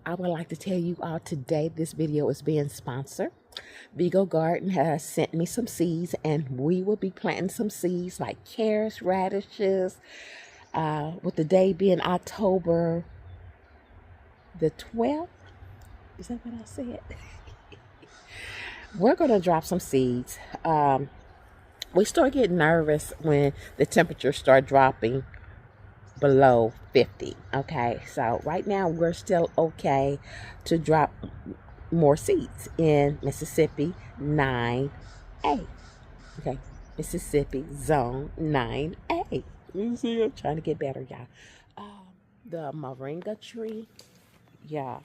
I would like to tell you all today this video is being sponsored. Vego Garden has sent me some seeds, and we will be planting some seeds like carrots, radishes, with the day being October the 12th. Is that what I said? We're going to drop some seeds. We start getting nervous when the temperatures start dropping below 50. Okay, so right now we're still okay to drop more seeds in Mississippi 9A. Okay, Mississippi Zone 9A. You see, I'm trying to get better, y'all. The moringa tree, yeah.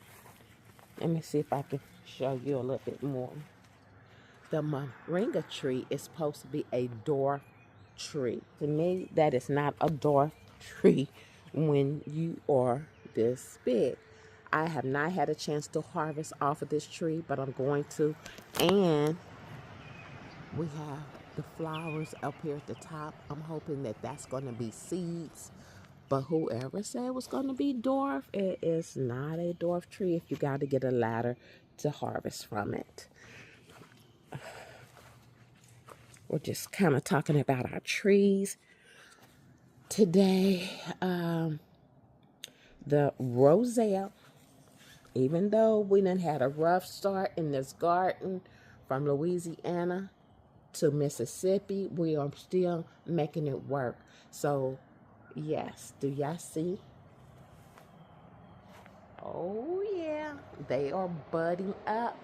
Let me see if I can show you a little bit more. The moringa tree is supposed to be a dwarf tree. To me, that is not a dwarf tree when you are this big. I have not had a chance to harvest off of this tree, but I'm going to. And we have the flowers up here at the top. I'm hoping that that's going to be seeds. But whoever said it was going to be dwarf, it is not a dwarf tree if you got to get a ladder to harvest from it. We're just kind of talking about our trees today. The roselle, even though we done had a rough start in this garden from Louisiana to Mississippi, we are still making it work. So yes, do y'all see? Oh yeah, they are budding up.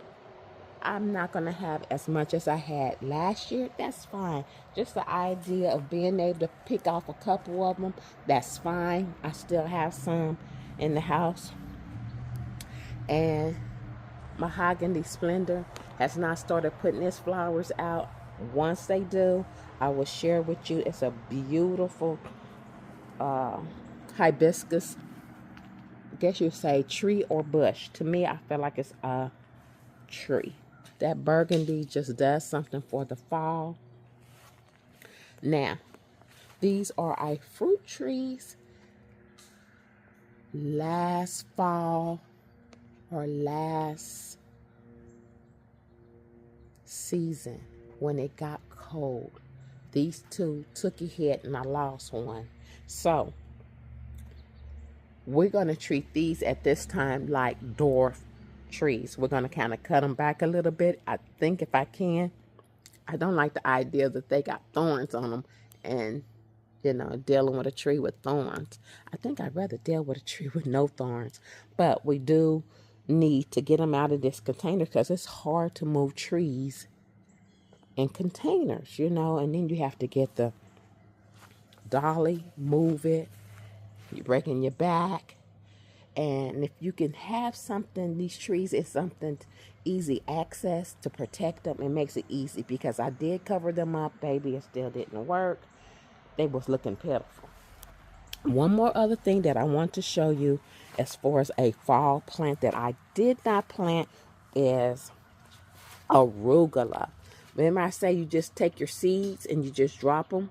I'm not going to have as much as I had last year. That's fine. Just the idea of being able to pick off a couple of them, that's fine. I still have some in the house. And Mahogany Splendor has not started putting its flowers out. Once they do, I will share with you. It's a beautiful hibiscus, I guess you'd say tree or bush. To me, I feel like it's a tree. That burgundy just does something for the fall. Now, these are our fruit trees. Last fall or last season, when it got cold, these two took a hit and I lost one. So, we're going to treat these at this time like dwarf trees. We're going to kind of cut them back a little bit. I think if I can. I don't like the idea that they got thorns on them and, you know, dealing with a tree with thorns. I think I'd rather deal with a tree with no thorns. But we do need to get them out of this container because it's hard to move trees in containers, you know, and then you have to get the dolly, move it, you're breaking your back. And if you can have something, these trees is something easy access to protect them. It makes it easy because I did cover them up, baby. It still didn't work. They was looking pitiful. One more other thing that I want to show you as far as a fall plant that I did not plant is arugula. Remember I say you just take your seeds and you just drop them?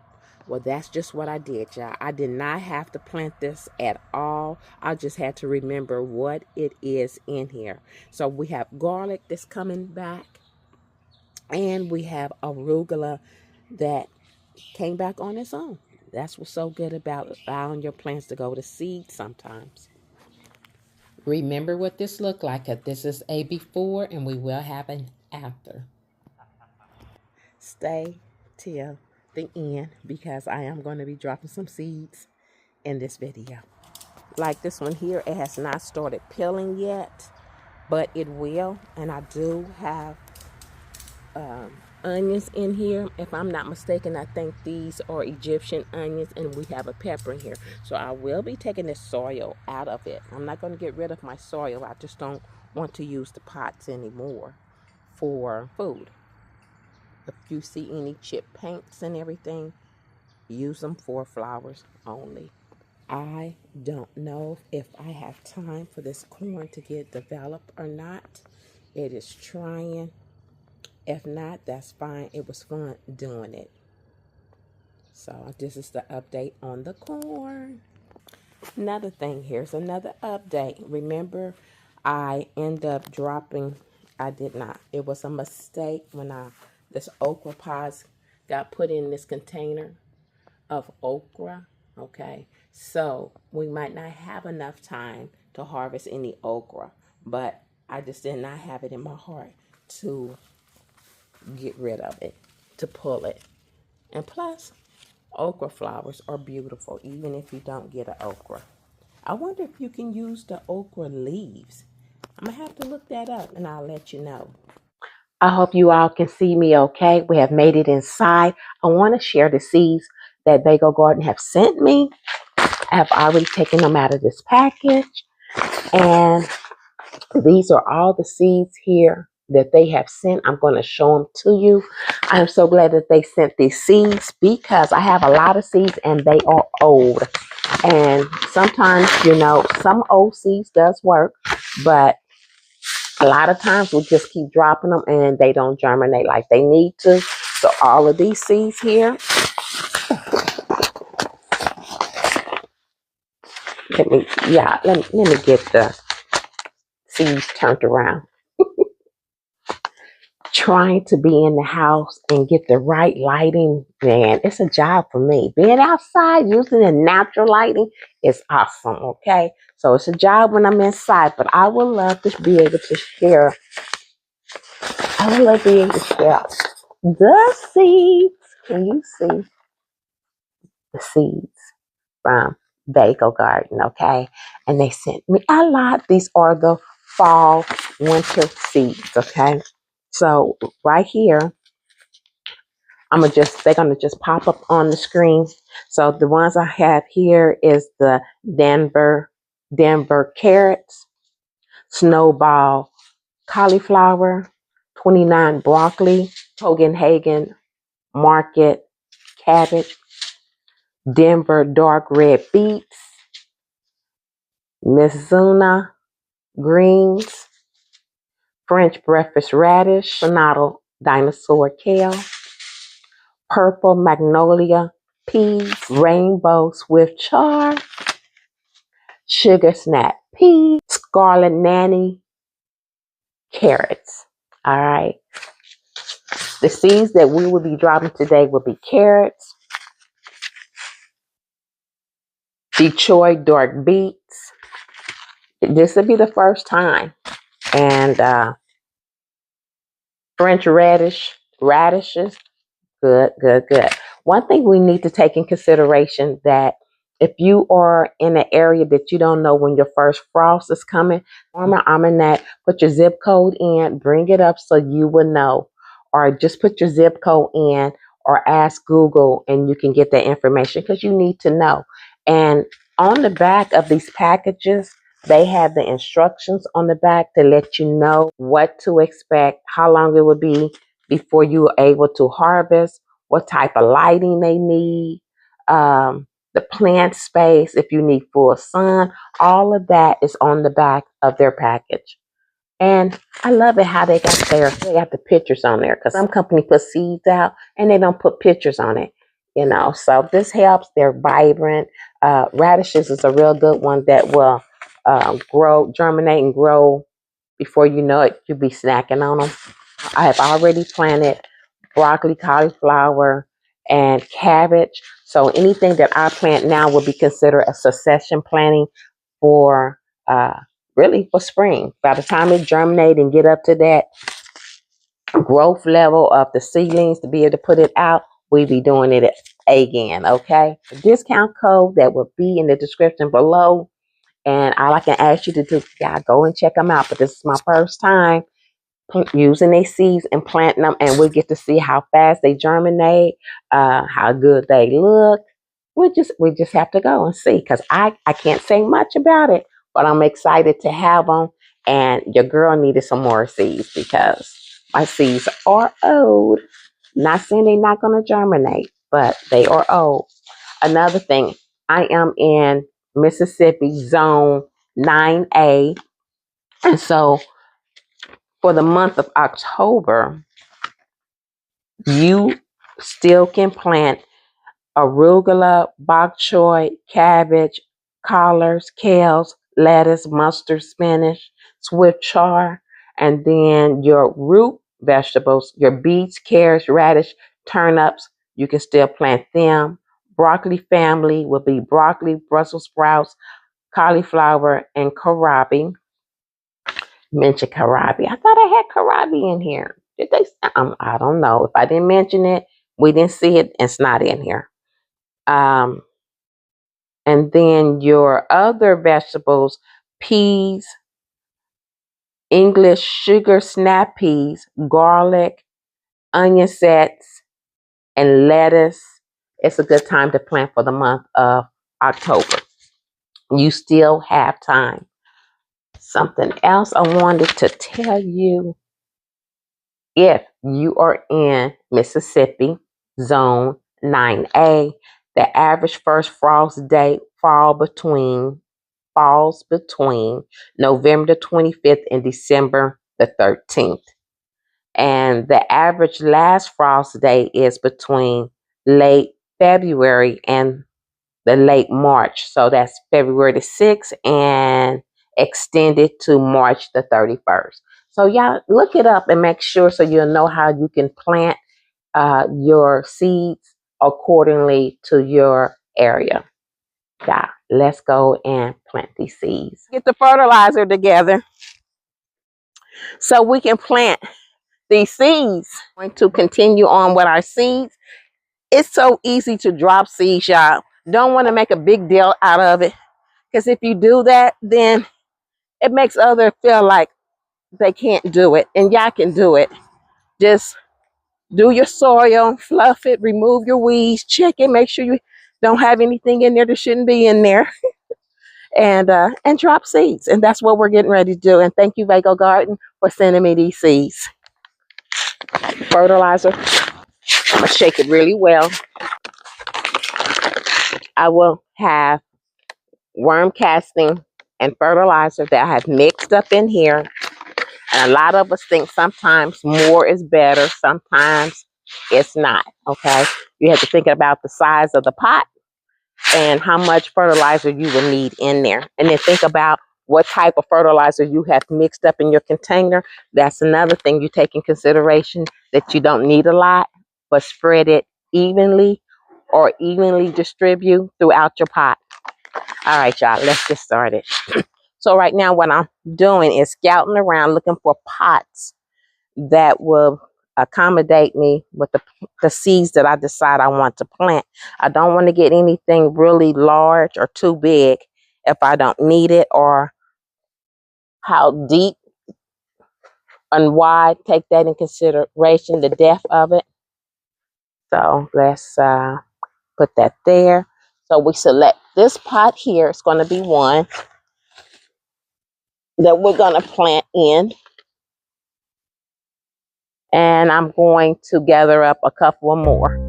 Well, that's just what I did, y'all. I did not have to plant this at all. I just had to remember what it is in here. So we have garlic that's coming back. And we have arugula that came back on its own. That's what's so good about allowing your plants to go to seed sometimes. Remember what this looked like. This is a before and we will have an after. Stay till the end because I am going to be dropping some seeds in this video. Like this one here, it has not started peeling yet, but it will. And I do have onions in here. If I'm not mistaken, I think these are Egyptian onions, and we have a pepper in here. So I will be taking the soil out of it. I'm not going to get rid of my soil. I just don't want to use the pots anymore for food. If you see any chip paints and everything, use them for flowers only. I don't know if I have time for this corn to get developed or not. It is trying. If not, that's fine. It was fun doing it. So this is the update on the corn. Another thing, here's another update. Remember, I end up dropping, I did not. It was a mistake when this okra pods got put in this container of okra. Okay, so we might not have enough time to harvest any okra, but I just did not have it in my heart to get rid of it, to pull it. And plus, okra flowers are beautiful even if you don't get an okra. I wonder if you can use the okra leaves. I'm gonna have to look that up and I'll let you know. I hope you all can see me okay. We have made it inside. I want to share the seeds that Vego Garden have sent me. I have already taken them out of this package. And these are all the seeds here that they have sent. I'm going to show them to you. I am so glad that they sent these seeds because I have a lot of seeds and they are old. And sometimes, some old seeds does work, but a lot of times we just keep dropping them and they don't germinate like they need to. So all of these seeds here, let me get the seeds turned around. Trying to be in the house and get the right lighting, man, it's a job for me. Being outside using the natural lighting is awesome, okay? So it's a job when I'm inside, but I would love to be able to share. I would love to be able to share the seeds. Can you see the seeds from Vego Garden, okay? And they sent me a lot. These are the fall, winter seeds, okay? So right here, they're gonna just pop up on the screen. So the ones I have here is the Denver carrots, snowball cauliflower, 29 broccoli, Copenhagen market cabbage, Denver dark red beets, Mizuna greens, French breakfast radish, Sonata dinosaur kale, purple magnolia peas, rainbow swift chard, sugar snap peas, scarlet nanny carrots. All right. The seeds that we will be dropping today will be carrots, Detroit dark beets. This will be the first time. And French radishes. Good, good, good. One thing we need to take in consideration that if you are in an area that you don't know when your first frost is coming, former almanac, put your zip code in, bring it up so you will know. Or just put your zip code in or ask Google and you can get that information because you need to know. And on the back of these packages, they have the instructions on the back to let you know what to expect, how long it will be before you are able to harvest, what type of lighting they need, the plant space, if you need full sun, all of that is on the back of their package. And I love it how they got the pictures on there because some company put seeds out and they don't put pictures on it, So this helps. They're vibrant. Radishes is a real good one that will germinate and grow before you know it. You'll be snacking on them. I have already planted broccoli, cauliflower, and cabbage. So anything that I plant now will be considered a succession planting for really for spring. By the time it germinates and get up to that growth level of the seedlings to be able to put it out, we be doing it again, okay? The discount code that will be in the description below. And all I can ask you to do, y'all go and check them out. But this is my first time using their seeds and planting them, and we'll get to see how fast they germinate, how good they look. We just have to go and see because I can't say much about it, but I'm excited to have them. And your girl needed some more seeds because my seeds are old. Not saying they're not going to germinate, but they are old. Another thing, I am in Mississippi Zone 9A, and so for the month of October, you still can plant arugula, bok choy, cabbage, collards, kales, lettuce, mustard, spinach, swift char. And then your root vegetables, your beets, carrots, radish, turnips, you can still plant them. Broccoli family will be broccoli, Brussels sprouts, cauliflower, and kohlrabi. Mention kohlrabi. I thought I had kohlrabi in here. Did they? I don't know. If I didn't mention it, we didn't see it. It's not in here. And then your other vegetables, peas, English sugar snap peas, garlic, onion sets, and lettuce. It's a good time to plant for the month of October. You still have time. Something else I wanted to tell you, if you are in Mississippi, zone 9A, the average first frost date falls between November the 25th and December the 13th. And the average last frost date is between late February and the late March. So that's February the 6th and extended to March the 31st. So y'all look it up and make sure so you'll know how you can plant your seeds accordingly to your area. Yeah, let's go and plant these seeds. Get the fertilizer together so we can plant these seeds. I'm going to continue on with our seeds. It's so easy to drop seeds, y'all. Don't want to make a big deal out of it, because if you do that, then it makes others feel like they can't do it, and y'all can do it. Just do your soil, fluff it, remove your weeds, check it, make sure you don't have anything in there that shouldn't be in there, and drop seeds. And that's what we're getting ready to do. And thank you, Vego Garden, for sending me these seeds. Fertilizer. I'm gonna shake it really well. I will have worm casting and fertilizer that I have mixed up in here. And a lot of us think sometimes more is better, sometimes it's not. Okay, you have to think about the size of the pot and how much fertilizer you will need in there, and then think about what type of fertilizer you have mixed up in your container. That's another thing you take in consideration, that you don't need a lot, but spread it evenly or evenly distribute throughout your pot. All right, y'all, let's get started. So right now what I'm doing is scouting around looking for pots that will accommodate me with the seeds that I decide I want to plant. I don't want to get anything really large or too big if I don't need it, or how deep and wide. Take that in consideration, the depth of it. So let's put that there. So we select this pot here. It's going to be one that we're going to plant in. And I'm going to gather up a couple more.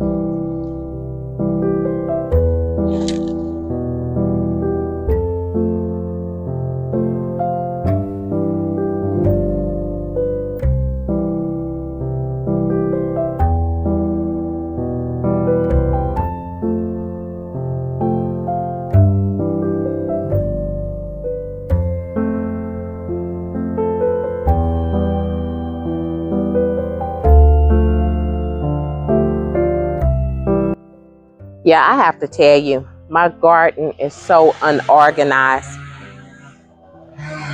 Yeah, I have to tell you, my garden is so unorganized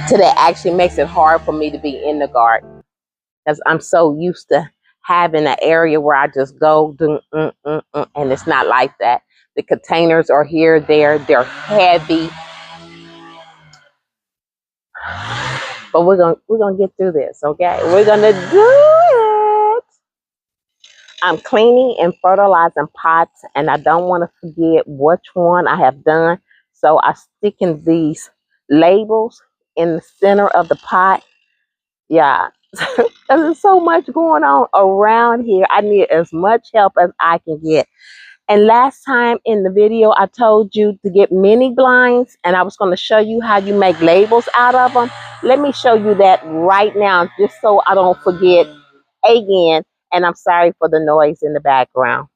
today. Actually makes it hard for me to be in the garden, because I'm so used to having an area where I just go do, and it's not like that. The containers are here, they're heavy, but we're gonna get through this. Okay, we're gonna do it. I'm cleaning and fertilizing pots, and I don't want to forget which one I have done. So I stick in these labels in the center of the pot. Yeah, there's so much going on around here. I need as much help as I can get. And last time in the video, I told you to get mini blinds, and I was going to show you how you make labels out of them. Let me show you that right now, just so I don't forget again. And I'm sorry for the noise in the background.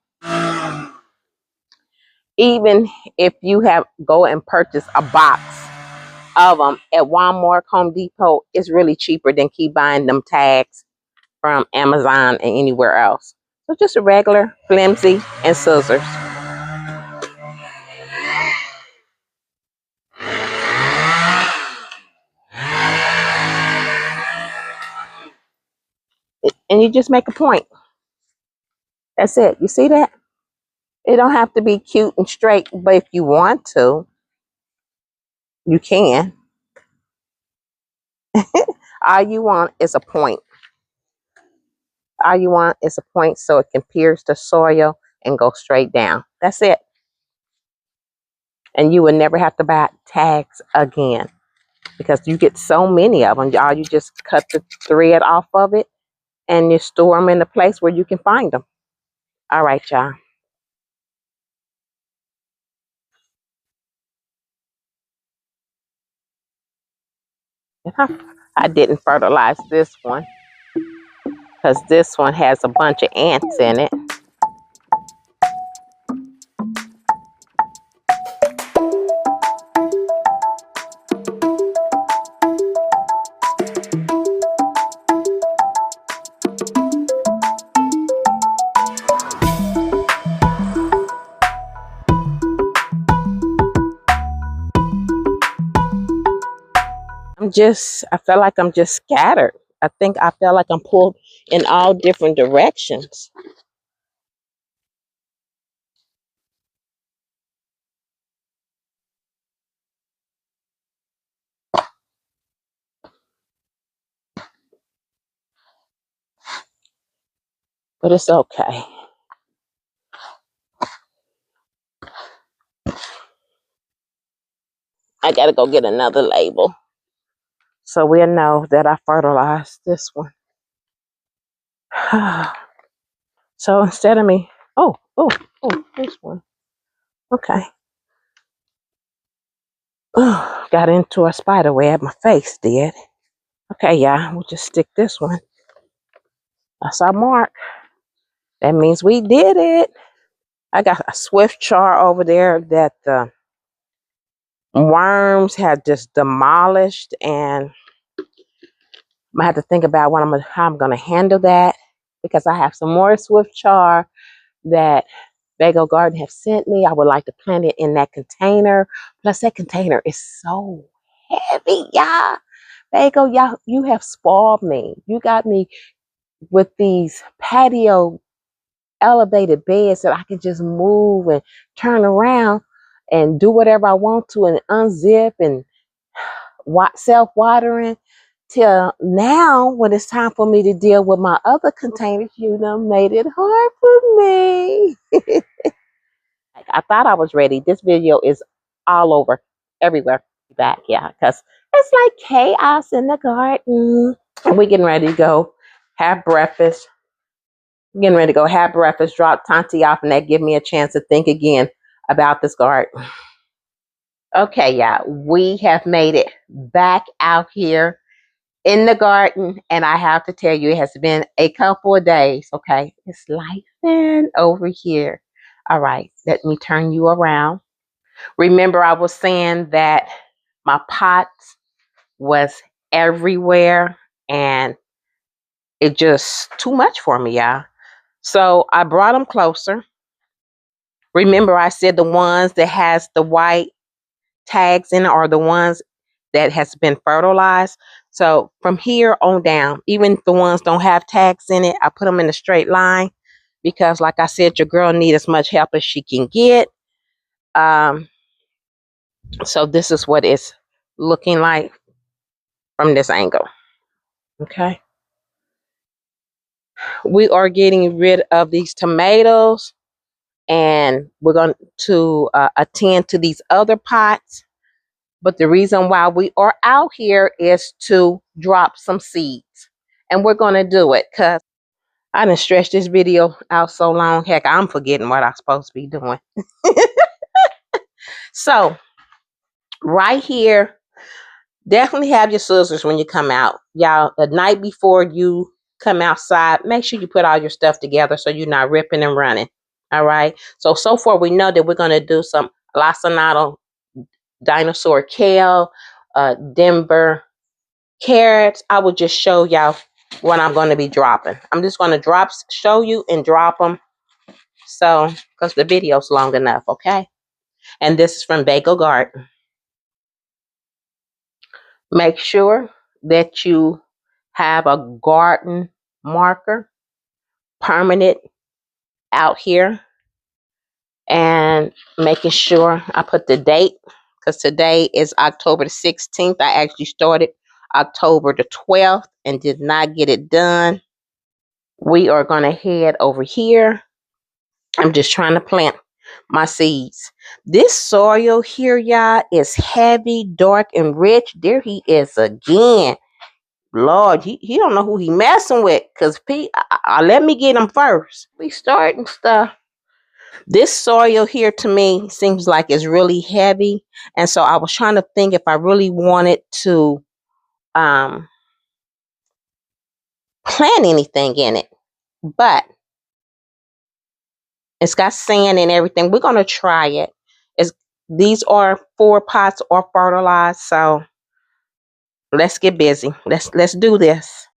Even if you go and purchase a box of them at Walmart, Home Depot, it's really cheaper than keep buying them tags from Amazon and anywhere else. So just a regular flimsy and scissors. And you just make a point. That's it. You see that? It don't have to be cute and straight, but if you want to, you can. All you want is a point. All you want is a point so it can pierce the soil and go straight down. That's it. And you will never have to buy tags again because you get so many of them. All you just cut the thread off of it and you store them in a place where you can find them. All right, y'all. I didn't fertilize this one because this one has a bunch of ants in it. I feel like I'm just scattered. I think I feel like I'm pulled in all different directions. But it's okay. I gotta go get another label so we'll know that I fertilized this one. So instead of me, this one. Okay. Got into a spider web. My face did. Okay, yeah, we'll just stick this one. That's our mark. That means we did it. I got a swift char over there that the worms had just demolished, and I have to think about how I'm gonna handle that because I have some more swift char that Vego Garden have sent me. I would like to plant it in that container. Plus, that container is so heavy, y'all. Vego, y'all, you have spoiled me. You got me with these patio elevated beds that I can just move and turn around and do whatever I want to and unzip and self-watering. Till now, when it's time for me to deal with my other containers, you done made it hard for me. I thought I was ready. This video is all over, everywhere. Back, yeah, because it's like chaos in the garden. We're getting ready to go have breakfast. Getting ready to go have breakfast, drop Tanti off, and that give me a chance to think again about this garden. Okay, yeah, we have made it back out here in the garden, and I have to tell you, it has been a couple of days. Okay, it's life over here. All right, let me turn you around. Remember, I was saying that my pots was everywhere, and it just too much for me, y'all. So I brought them closer. Remember, I said the ones that has the white tags in it are the ones that has been fertilized. So from here on down, even if the ones don't have tags in it, I put them in a straight line because, like I said, your girl needs as much help as she can get. So this is what it's looking like from this angle. Okay. We are getting rid of these tomatoes, and we're going to attend to these other pots. But the reason why we are out here is to drop some seeds. And we're going to do it because I didn't stretch this video out so long. Heck, I'm forgetting what I'm supposed to be doing. So, right here, definitely have your scissors when you come out. Y'all, the night before you come outside, make sure you put all your stuff together so you're not ripping and running. All right. So far, we know that we're going to do some lacinato dinosaur kale, Denver carrots. I will just show y'all what I'm going to be dropping. I'm just going to show you and drop them. So, because the video's long enough, okay? And this is from Vego Garden. Make sure that you have a garden marker permanent out here, and making sure I put the date, because today is October the 16th. I actually started October the 12th and did not get it done. We are going to head over here. I'm just trying to plant my seeds. This soil here, y'all, is heavy, dark, and rich. There he is again. Lord, he don't know who he messing with, because let me get him first. We starting stuff. This soil here to me seems like it's really heavy. And so I was trying to think if I really wanted to plant anything in it. But it's got sand and everything. We're going to try it. These are 4 pots are fertilized. So let's get busy. Let's do this.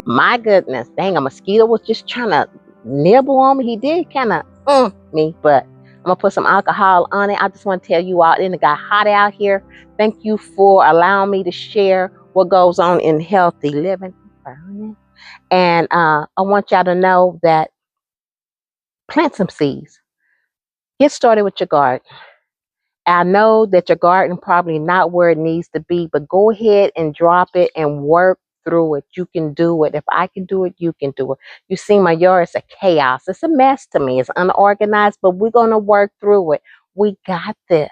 My goodness, dang, a mosquito was just trying to nibble on me. He did kind of me, but I'm going to put some alcohol on it. I just want to tell you all, it got hot out here. Thank you for allowing me to share what goes on in healthy living. And I want y'all to know that plant some seeds. Get started with your garden. I know that your garden probably not where it needs to be, but go ahead and drop it and work through it. You can do it. If I can do it, you can do it. You see, my yard is a chaos. It's a mess to me. It's unorganized, but we're going to work through it. We got this.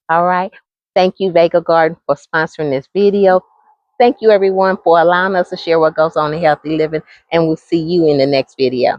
All right. Thank you, Vego Garden, for sponsoring this video. Thank you, everyone, for allowing us to share what goes on in healthy living, and we'll see you in the next video.